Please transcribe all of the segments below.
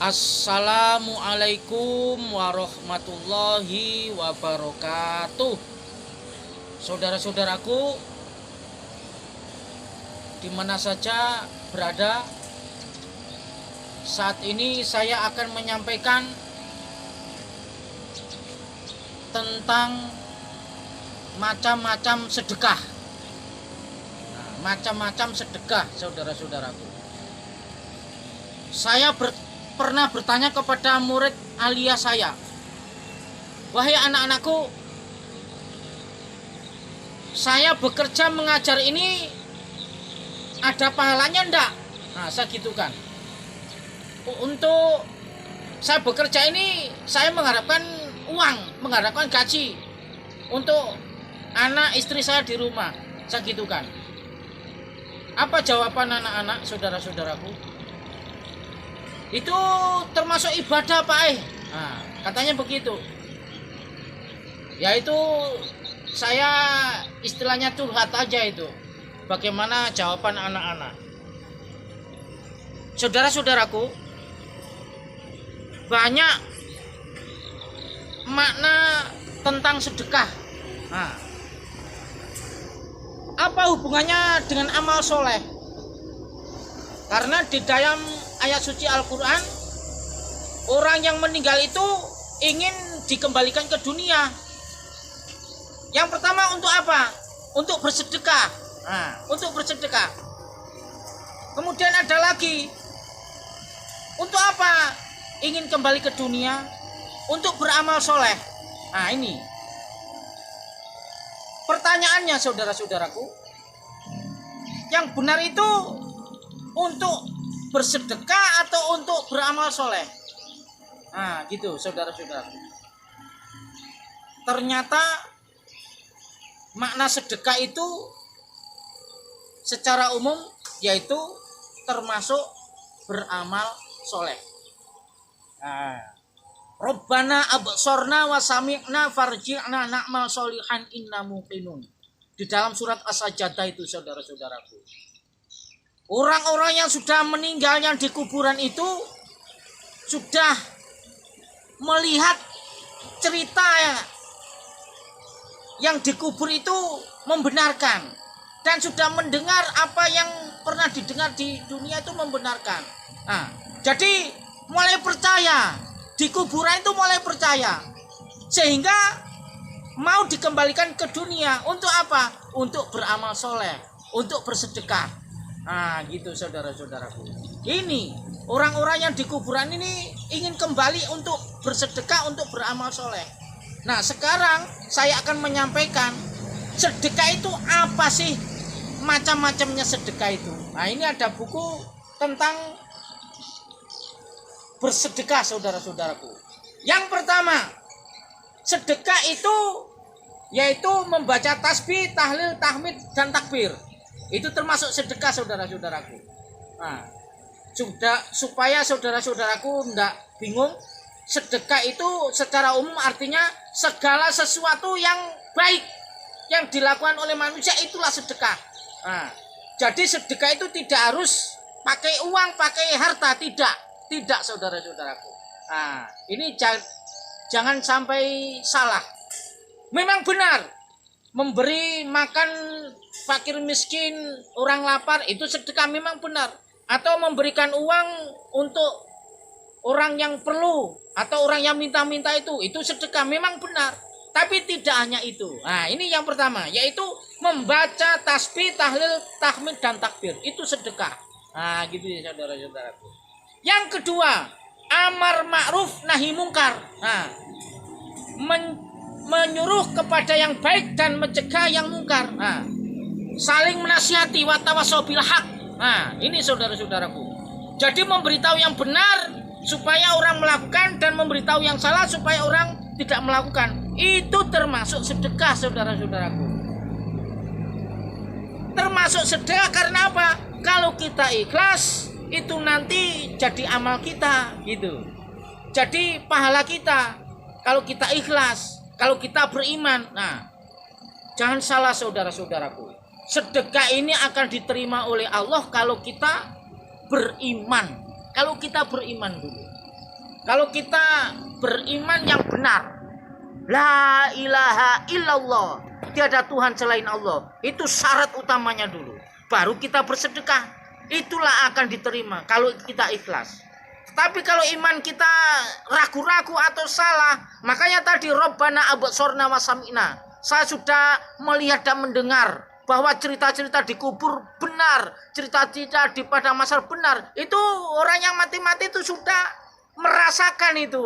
Assalamualaikum warahmatullahi wabarakatuh. Saudara-saudaraku, di mana saja berada, saat ini saya akan menyampaikan tentang macam-macam sedekah. Macam-macam sedekah, saudara-saudaraku. Saya pernah bertanya kepada murid alia saya, wahai anak-anakku, saya bekerja mengajar ini ada pahalanya enggak? Nah, saya gitukan. Untuk saya bekerja ini saya mengharapkan uang, mengharapkan gaji untuk anak istri saya di rumah. Saya gitukan. Apa jawaban anak-anak, saudara-saudaraku? Itu termasuk ibadah, Pak. Nah, katanya begitu. Yaitu saya istilahnya curhat aja itu. Bagaimana jawaban anak-anak? Saudara-saudaraku, banyak makna tentang sedekah. Nah, apa hubungannya dengan amal soleh? Karena di dalam ayat suci Al-Quran, orang yang meninggal itu ingin dikembalikan ke dunia. Yang pertama untuk apa? Untuk bersedekah. Nah, untuk bersedekah. Kemudian ada lagi, untuk apa? Ingin kembali ke dunia, untuk beramal soleh. Nah, ini pertanyaannya, saudara-saudaraku. Yang benar itu untuk bersedekah atau untuk beramal soleh? Nah, gitu, saudara-saudara. Ternyata makna sedekah itu secara umum yaitu termasuk beramal soleh. Nah, Rabbana absorna wa sami'na farji'na na'mal solihan inna muqinun. Di dalam surat As-Sajdah itu, saudara-saudaraku. Orang-orang yang sudah meninggal yang di kuburan itu sudah melihat cerita yang dikubur itu membenarkan, dan sudah mendengar apa yang pernah didengar di dunia itu membenarkan. Nah, jadi mulai percaya, di kuburan itu mulai percaya, sehingga mau dikembalikan ke dunia. Untuk apa? Untuk beramal soleh, untuk bersedekah. Nah, gitu, saudara-saudaraku. Ini orang-orang yang di kuburan ini ingin kembali untuk bersedekah, untuk beramal soleh. Nah, sekarang saya akan menyampaikan sedekah itu apa sih, macam-macamnya sedekah itu. Nah, ini ada buku tentang bersedekah, saudara-saudaraku. Yang pertama, sedekah itu yaitu membaca tasbih, tahlil, tahmid, dan takbir. Itu termasuk sedekah, saudara-saudaraku. Nah, supaya saudara-saudaraku tidak bingung, sedekah itu secara umum artinya segala sesuatu yang baik yang dilakukan oleh manusia, itulah sedekah. Nah, jadi sedekah itu tidak harus pakai uang, pakai harta, tidak, saudara-saudaraku. Nah, ini jangan sampai salah. Memang benar, memberi makan fakir miskin, orang lapar, itu sedekah, memang benar. Atau memberikan uang untuk orang yang perlu atau orang yang minta-minta, itu sedekah, memang benar. Tapi tidak hanya itu. Nah, ini yang pertama, yaitu membaca tasbih, tahlil, tahmid, dan takbir. Itu sedekah. Nah, gitu ya, saudara-saudaraku. Yang kedua, amar ma'ruf nahi mungkar. Nah, menyuruh kepada yang baik dan mencegah yang mungkar. Nah, saling menasihati, wa tawassaw bil haq. Nah, ini saudara-saudaraku. Jadi memberitahu yang benar supaya orang melakukan, dan memberitahu yang salah supaya orang tidak melakukan. Itu termasuk sedekah, saudara-saudaraku. Termasuk sedekah karena apa? Kalau kita ikhlas, itu nanti jadi amal kita, gitu. Jadi pahala kita kalau kita ikhlas, kalau kita beriman. Nah, jangan salah, saudara-saudaraku. Sedekah ini akan diterima oleh Allah kalau kita beriman. Kalau kita beriman dulu. Kalau kita beriman yang benar, la ilaha illallah, tiada Tuhan selain Allah, itu syarat utamanya dulu. Baru kita bersedekah, itulah akan diterima kalau kita ikhlas. Tapi kalau iman kita ragu-ragu atau salah, makanya tadi Rabbana absorna wasamina, saya sudah melihat dan mendengar bahwa cerita-cerita di kubur benar, cerita-cerita di padang mahsyar benar. Itu orang yang mati-mati itu sudah merasakan itu,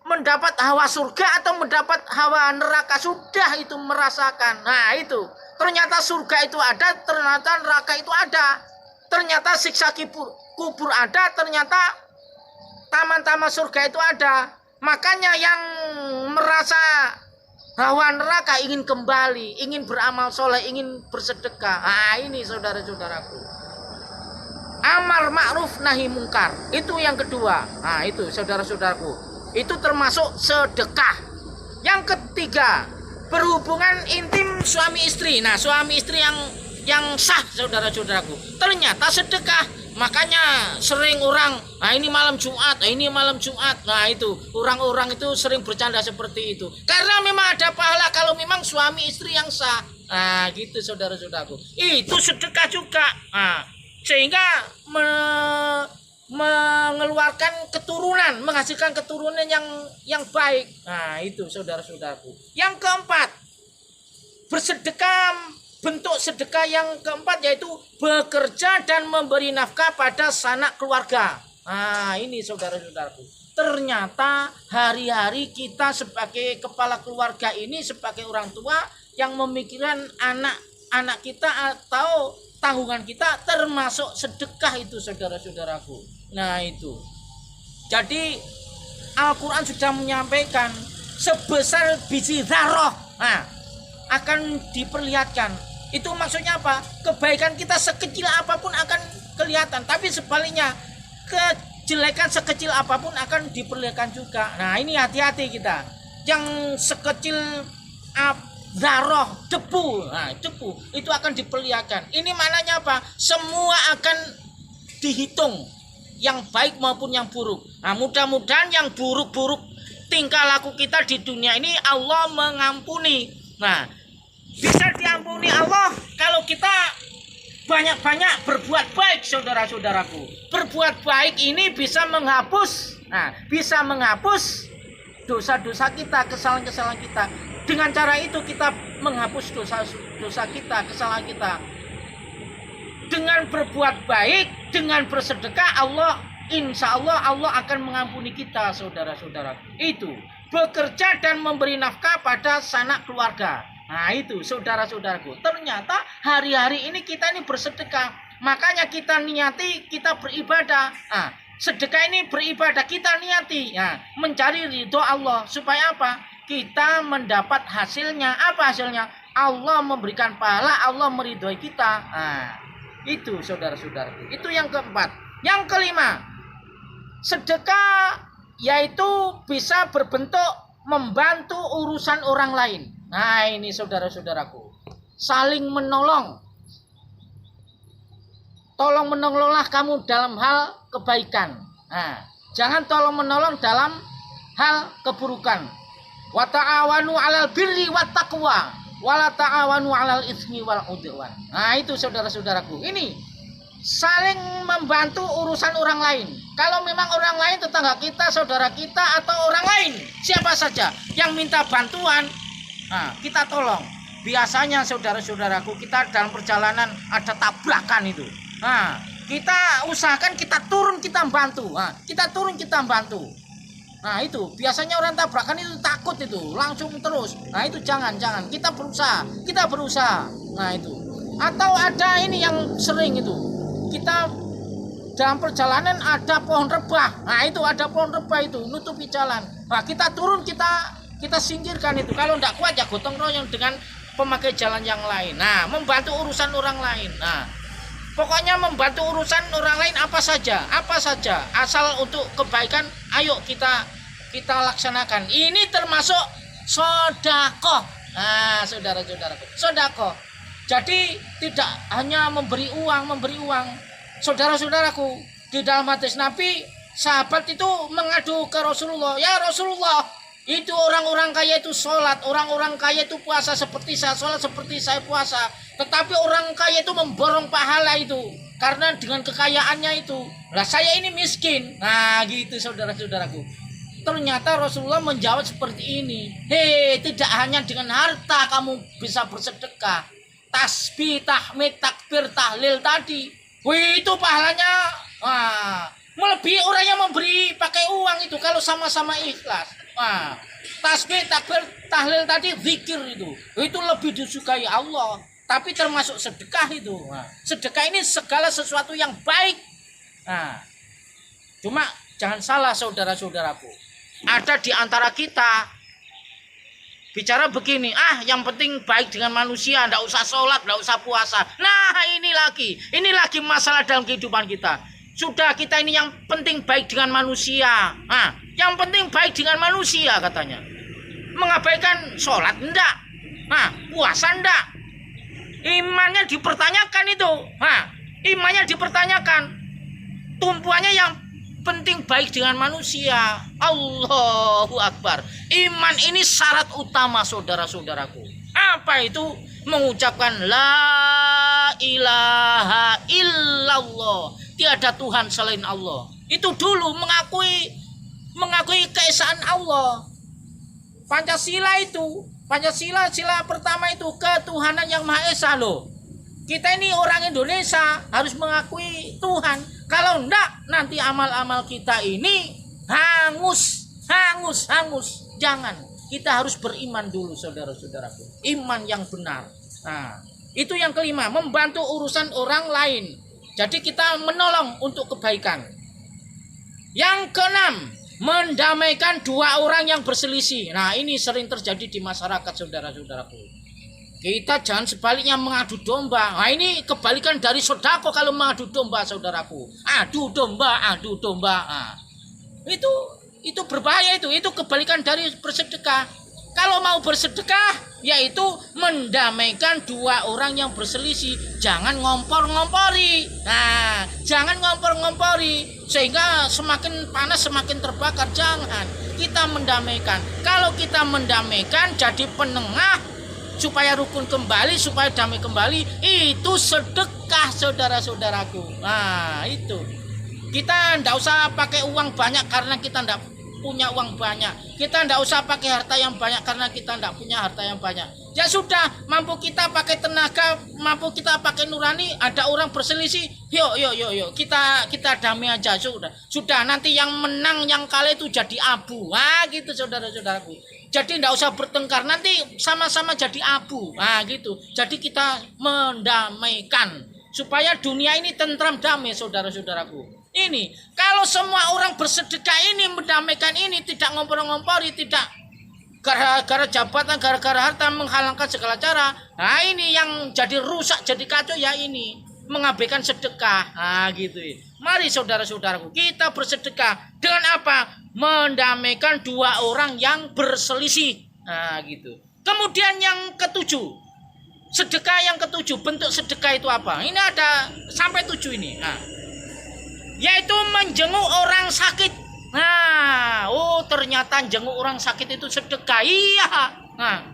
mendapat hawa surga atau mendapat hawa neraka, sudah itu merasakan. Nah itu ternyata surga itu ada, ternyata neraka itu ada, ternyata siksa kubur ada, ternyata taman-taman surga itu ada. Makanya yang merasa hawa neraka ingin kembali, ingin beramal soleh, ingin bersedekah. Nah ini saudara-saudaraku, amar ma'ruf nahi mungkar, itu yang kedua. Nah itu saudara-saudaraku, itu termasuk sedekah. Yang ketiga, berhubungan intim suami istri. Nah suami istri yang sah saudara-saudaraku, ternyata sedekah. Makanya sering orang, nah ini malam Jumat, ini malam Jumat. Nah itu orang-orang itu sering bercanda seperti itu, karena memang ada pahala kalau memang suami istri yang sah. Nah gitu saudara-saudaraku, itu sedekah juga. Nah, sehingga mengeluarkan keturunan, menghasilkan keturunan yang baik. Nah itu saudara-saudaraku. Yang keempat, bersedekah, bentuk sedekah yang keempat yaitu bekerja dan memberi nafkah pada sanak keluarga. Nah ini saudara-saudaraku, ternyata hari-hari kita sebagai kepala keluarga ini, sebagai orang tua yang memikirkan anak-anak kita atau tanggungan kita, termasuk sedekah itu saudara-saudaraku. Nah itu, jadi Al-Quran sudah menyampaikan sebesar biji zarah, nah, akan diperlihatkan. Itu maksudnya apa? Kebaikan kita sekecil apapun akan kelihatan, tapi sebaliknya kejelekan sekecil apapun akan diperlihatkan juga. Nah ini hati-hati kita, yang sekecil zarah, debu, nah debu itu akan diperlihatkan. Ini maknanya apa? Semua akan dihitung, yang baik maupun yang buruk. Nah mudah-mudahan yang buruk-buruk tingkah laku kita di dunia ini Allah mengampuni. Nah bisa diampuni Allah kalau kita banyak-banyak berbuat baik saudara-saudaraku. Berbuat baik ini bisa menghapus, bisa menghapus dosa-dosa kita, kesalahan-kesalahan kita. Dengan cara itu kita menghapus dosa kita, kesalahan kita. Dengan berbuat baik, dengan bersedekah, insya Allah akan mengampuni kita saudara-saudara. Itu bekerja dan memberi nafkah pada sanak keluarga. Nah itu saudara-saudaraku, ternyata hari-hari ini kita ini bersedekah. Makanya kita niati, kita beribadah. Sedekah ini beribadah, kita niati mencari ridho Allah. Supaya apa? Kita mendapat hasilnya. Apa hasilnya? Allah memberikan pahala, Allah meridhoi kita. Itu saudara-saudaraku, itu yang keempat. Yang kelima, sedekah yaitu bisa berbentuk membantu urusan orang lain. Nah ini saudara-saudaraku, saling menolong. Tolong menolonglah kamu dalam hal kebaikan. Jangan tolong menolong dalam hal keburukan. Wa ta'awanu 'alal birri wat taqwa wa la ta'awanu 'alal itsmi wal 'udwan. Nah itu saudara-saudaraku, ini saling membantu urusan orang lain. Kalau memang orang lain, tetangga kita, saudara kita, atau orang lain siapa saja yang minta bantuan, kita tolong. Biasanya saudara-saudaraku, kita dalam perjalanan ada tabrakan itu, kita usahakan kita turun, kita bantu. Kita turun, kita bantu. Nah itu biasanya orang tabrakan itu takut, itu langsung terus. Nah itu jangan, kita berusaha. Nah itu, atau ada ini yang sering itu, kita dalam perjalanan ada pohon rebah. Nah itu ada pohon rebah itu nutupi jalan. Nah kita turun, kita singkirkan itu. Kalau tidak kuat ya gotong royong dengan pemakai jalan yang lain. Nah membantu urusan orang lain. Nah pokoknya membantu urusan orang lain apa saja asal untuk kebaikan, ayo kita laksanakan. Ini termasuk sedekah. Nah saudara-saudaraku, sedekah. Jadi tidak hanya memberi uang. Saudara-saudaraku, di dalam hadis Nabi sahabat itu mengadu ke Rasulullah, ya Rasulullah, itu orang-orang kaya itu sholat, orang-orang kaya itu puasa seperti saya, sholat seperti saya puasa. Tetapi orang kaya itu memborong pahala itu karena dengan kekayaannya itu. Lah saya ini miskin. Nah gitu saudara-saudaraku. Ternyata Rasulullah menjawab seperti ini. Hei, tidak hanya dengan harta kamu bisa bersedekah. Tasbih, tahmid, takbir, tahlil tadi. Wih, itu pahalanya melebihi orang yang memberi pakai uang itu kalau sama-sama ikhlas. Tasbih, takbir, tahlil tadi, zikir itu lebih disukai Allah. Tapi termasuk sedekah itu. Sedekah ini segala sesuatu yang baik. Cuma jangan salah saudara-saudaraku. Ada di antara kita bicara begini, yang penting baik dengan manusia, enggak usah sholat, enggak usah puasa. Nah ini lagi masalah dalam kehidupan kita. Sudah kita ini yang penting baik dengan manusia. Yang penting baik dengan manusia katanya. Mengabaikan sholat enggak, puasa enggak. Imannya dipertanyakan itu. Imannya dipertanyakan. Tumpuannya yang penting baik dengan manusia. Allahu Akbar. Iman ini syarat utama saudara-saudaraku. Apa itu? Mengucapkan la ilaha illallah. Tiada Tuhan selain Allah. Itu dulu mengakui keesaan Allah. Pancasila itu. Sila pertama itu ketuhanan yang Maha Esa loh. Kita ini orang Indonesia harus mengakui Tuhan. Kalau enggak nanti amal-amal kita ini hangus. Jangan. Kita harus beriman dulu saudara-saudaraku. Iman yang benar. Itu yang kelima, membantu urusan orang lain. Jadi kita menolong untuk kebaikan. Yang keenam, mendamaikan dua orang yang berselisih. Nah ini sering terjadi di masyarakat saudara-saudaraku. Kita jangan sebaliknya mengadu domba. Nah ini kebalikan dari sedekah kalau mengadu domba saudaraku. Adu domba. Itu berbahaya itu kebalikan dari bersedekah. Kalau mau bersedekah yaitu mendamaikan dua orang yang berselisih. Jangan ngompor-ngompori. Jangan ngompor-ngompori sehingga semakin panas semakin terbakar. Jangan. Kita mendamaikan. Kalau kita mendamaikan jadi penengah supaya rukun kembali, supaya damai kembali, itu sedekah saudara-saudaraku. Itu. Kita enggak usah pakai uang banyak karena kita enggak punya uang banyak. Kita enggak usah pakai harta yang banyak karena kita enggak punya harta yang banyak. Ya sudah, mampu kita pakai tenaga, mampu kita pakai nurani, ada orang berselisih, yuk. Kita damai aja sudah. Sudah nanti yang menang yang kalah itu jadi abu. Gitu saudara-saudaraku. Jadi enggak usah bertengkar, nanti sama-sama jadi abu. Gitu. Jadi kita mendamaikan supaya dunia ini tentram damai saudara-saudaraku. Ini kalau semua orang bersedekah ini mendamaikan ini, tidak ngompor-ngompori, tidak gara-gara jabatan, gara-gara harta menghalangkan segala cara. Ini yang jadi rusak, jadi kacau ya ini mengabaikan sedekah. Gitu. Mari saudara-saudaraku kita bersedekah dengan apa? Mendamaikan dua orang yang berselisih. Gitu. Kemudian yang ketujuh, sedekah yang ketujuh, bentuk sedekah itu apa? Ini ada sampai 7 ini. Yaitu menjenguk orang sakit. Ternyata jenguk orang sakit itu sedekah. Iya.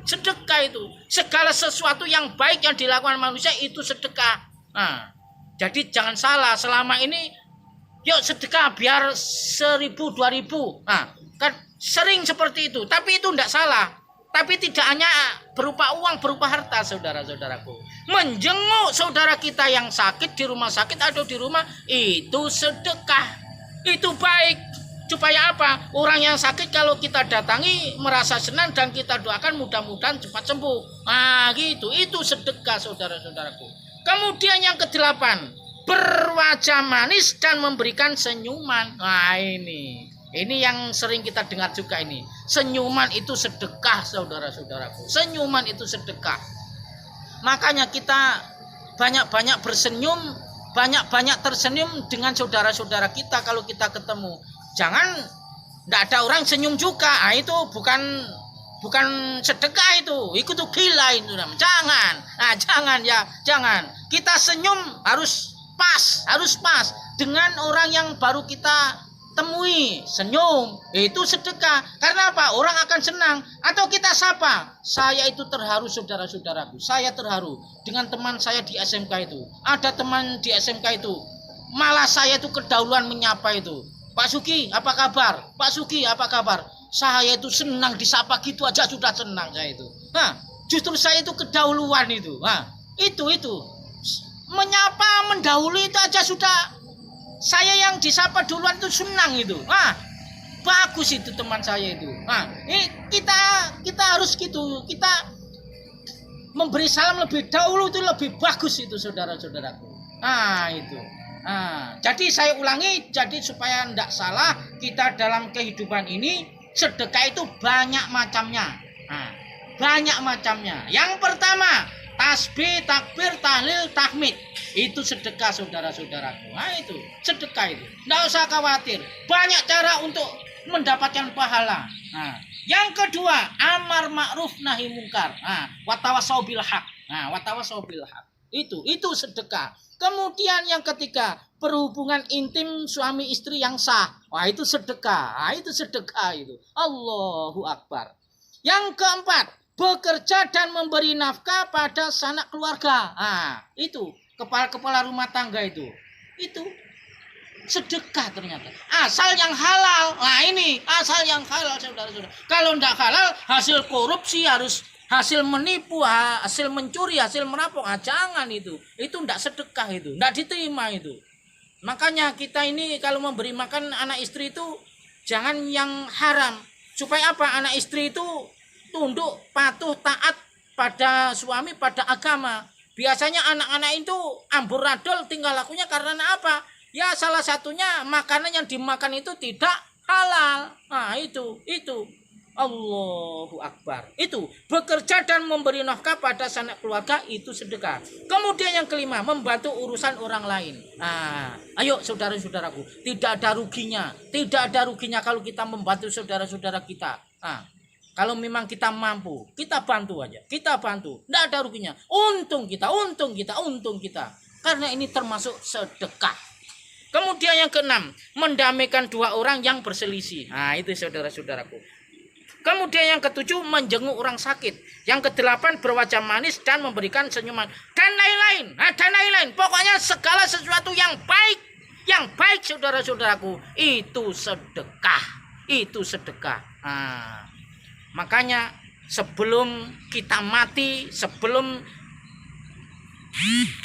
Sedekah itu segala sesuatu yang baik yang dilakukan manusia itu sedekah. Jadi jangan salah, selama ini yuk sedekah biar 1.000 2.000. Kan sering seperti itu, tapi itu tidak salah. Tapi tidak hanya berupa uang, berupa harta saudara-saudaraku. Menjenguk saudara kita yang sakit di rumah sakit atau di rumah, itu sedekah. Itu baik. Supaya apa? Orang yang sakit kalau kita datangi merasa senang dan kita doakan mudah-mudahan cepat sembuh. Gitu. Itu sedekah saudara-saudaraku. Kemudian yang ke-8, berwajah manis dan memberikan senyuman. Ini yang sering kita dengar juga ini. Senyuman itu sedekah saudara-saudaraku. Senyuman itu sedekah. Makanya kita banyak-banyak bersenyum, banyak-banyak tersenyum dengan saudara-saudara kita kalau kita ketemu. Jangan enggak ada orang senyum juga. Itu bukan sedekah itu. Itu tuh gila itu. Jangan. Jangan. Kita senyum harus pas dengan orang yang baru kita temui, senyum, itu sedekah. Karena apa? Orang akan senang. Atau kita sapa. Saya itu terharu saudara-saudaraku. Saya terharu dengan teman saya di SMK itu. Ada teman di SMK itu. Malah saya itu kedahuluan menyapa itu. Pak Suki, apa kabar? Pak Suki, apa kabar? Saya itu senang disapa gitu aja sudah senang saya itu. Nah, justru saya itu kedahuluan itu. Nah, itu. Menyapa, mendahului itu aja sudah. Saya yang disapa duluan itu senang itu. Bagus itu teman saya itu. Kita harus gitu. Kita memberi salam lebih dahulu itu lebih bagus itu saudara-saudaraku. Itu. Jadi saya ulangi, jadi supaya tidak salah, kita dalam kehidupan ini sedekah itu banyak macamnya. Banyak macamnya. Yang pertama, tasbih, takbir, tahlil, tahmid. Itu sedekah saudara-saudaraku. Itu sedekah itu. Tidak usah khawatir. Banyak cara untuk mendapatkan pahala. Yang kedua, amar ma'ruf nahi mungkar. Watawasau bil haq. Watawasau bil haq. Itu sedekah. Kemudian yang ketiga, perhubungan intim suami istri yang sah. Itu sedekah. Itu sedekah itu. Allahu Akbar. Yang keempat, bekerja dan memberi nafkah pada sanak keluarga. Itu kepala rumah tangga itu sedekah ternyata. Asal yang halal. Ini asal yang halal saudara-saudara. Kalau tidak halal, hasil korupsi, harus hasil menipu, hasil mencuri, hasil merampok. Jangan itu. Itu tidak sedekah itu. Tidak diterima itu. Makanya kita ini kalau memberi makan anak istri itu jangan yang haram. Supaya apa? Anak istri itu tunduk, patuh, taat pada suami, pada agama. Biasanya anak-anak itu amburadul tinggal lakunya karena apa? Ya salah satunya makanan yang dimakan itu tidak halal. Itu. Allahu Akbar. Itu bekerja dan memberi nafkah pada sanak keluarga itu sedekah. Kemudian yang kelima, membantu urusan orang lain. Ayo saudara-saudaraku, tidak ada ruginya. Tidak ada ruginya kalau kita membantu saudara-saudara kita. Kalau memang kita mampu, kita bantu aja. Kita bantu. Tidak ada ruginya. Untung kita. Karena ini termasuk sedekah. Kemudian yang keenam, mendamaikan dua orang yang berselisih. Itu saudara-saudaraku. Kemudian yang ketujuh, menjenguk orang sakit. Yang kedelapan, berwajah manis dan memberikan senyuman. Dan lain-lain. Pokoknya segala sesuatu yang baik saudara-saudaraku. Itu sedekah. Makanya sebelum kita mati, sebelum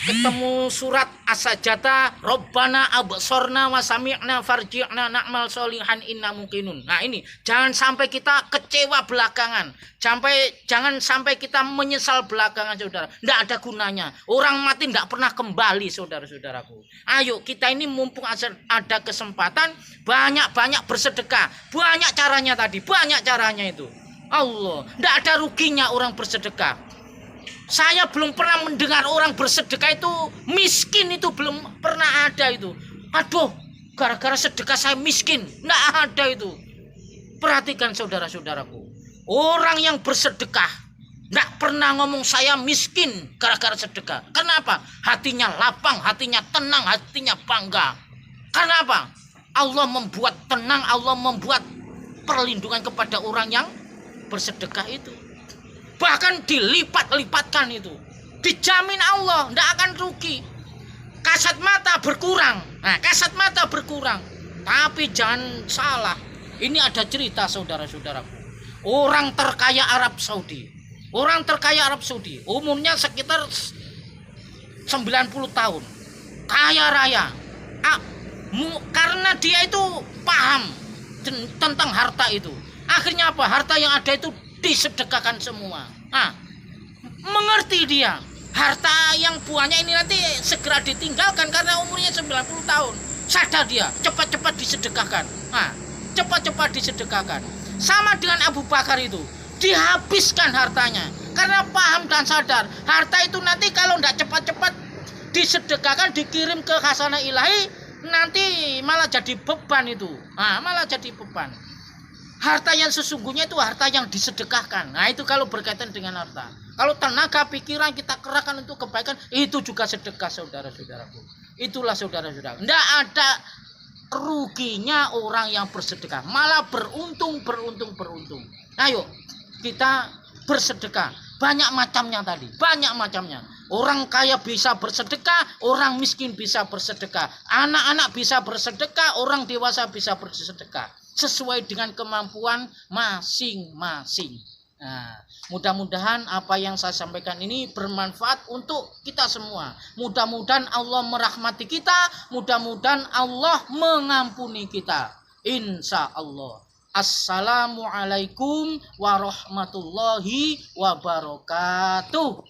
ketemu surat as-sajdah, Rabbana absorna wa sami'na farji'na na'mal solihan inna mungkinun. Ini jangan sampai kita kecewa belakangan. Jangan sampai kita menyesal belakangan saudara. Tidak ada gunanya. Orang mati tidak pernah kembali saudara-saudaraku. Ayo kita ini mumpung ada kesempatan, banyak-banyak bersedekah. Banyak caranya itu. Allah, tidak ada ruginya orang bersedekah. Saya belum pernah mendengar orang bersedekah itu miskin, itu belum pernah ada itu. Aduh, gara-gara sedekah saya miskin. Tidak ada itu. Perhatikan saudara-saudaraku. Orang yang bersedekah tidak pernah ngomong saya miskin gara-gara sedekah. Kenapa? Hatinya lapang, hatinya tenang, hatinya bangga. Kenapa? Allah membuat tenang, Allah membuat perlindungan kepada orang yang bersedekah itu. Bahkan dilipat-lipatkan itu. Dijamin Allah, tidak akan rugi. Kasat mata berkurang. Tapi jangan salah. Ini ada cerita saudara-saudaraku. Orang terkaya Arab Saudi. Umurnya sekitar 90 tahun. Kaya raya. Karena dia itu paham tentang harta itu. Akhirnya apa? Harta yang ada itu disedekahkan semua. Mengerti dia. Harta yang buahnya ini nanti segera ditinggalkan karena umurnya 90 tahun. Sadar dia, cepat-cepat disedekahkan. Cepat-cepat disedekahkan. Sama dengan Abu Bakar itu. Dihabiskan hartanya. Karena paham dan sadar. Harta itu nanti kalau tidak cepat-cepat disedekahkan, dikirim ke khazanah ilahi, nanti malah jadi beban itu. Malah jadi beban. Harta yang sesungguhnya itu harta yang disedekahkan. Itu kalau berkaitan dengan harta. Kalau tenaga pikiran kita kerahkan untuk kebaikan, itu juga sedekah saudara-saudaraku. Itulah saudara-saudara. Tidak ada ruginya orang yang bersedekah. Malah beruntung. Ayo kita bersedekah. Banyak macamnya tadi. Banyak macamnya. Orang kaya bisa bersedekah. Orang miskin bisa bersedekah. Anak-anak bisa bersedekah. Orang dewasa bisa bersedekah. Sesuai dengan kemampuan masing-masing. Nah, mudah-mudahan apa yang saya sampaikan ini bermanfaat untuk kita semua. Mudah-mudahan Allah merahmati kita. Mudah-mudahan Allah mengampuni kita. Insya Allah. Assalamualaikum warahmatullahi wabarakatuh.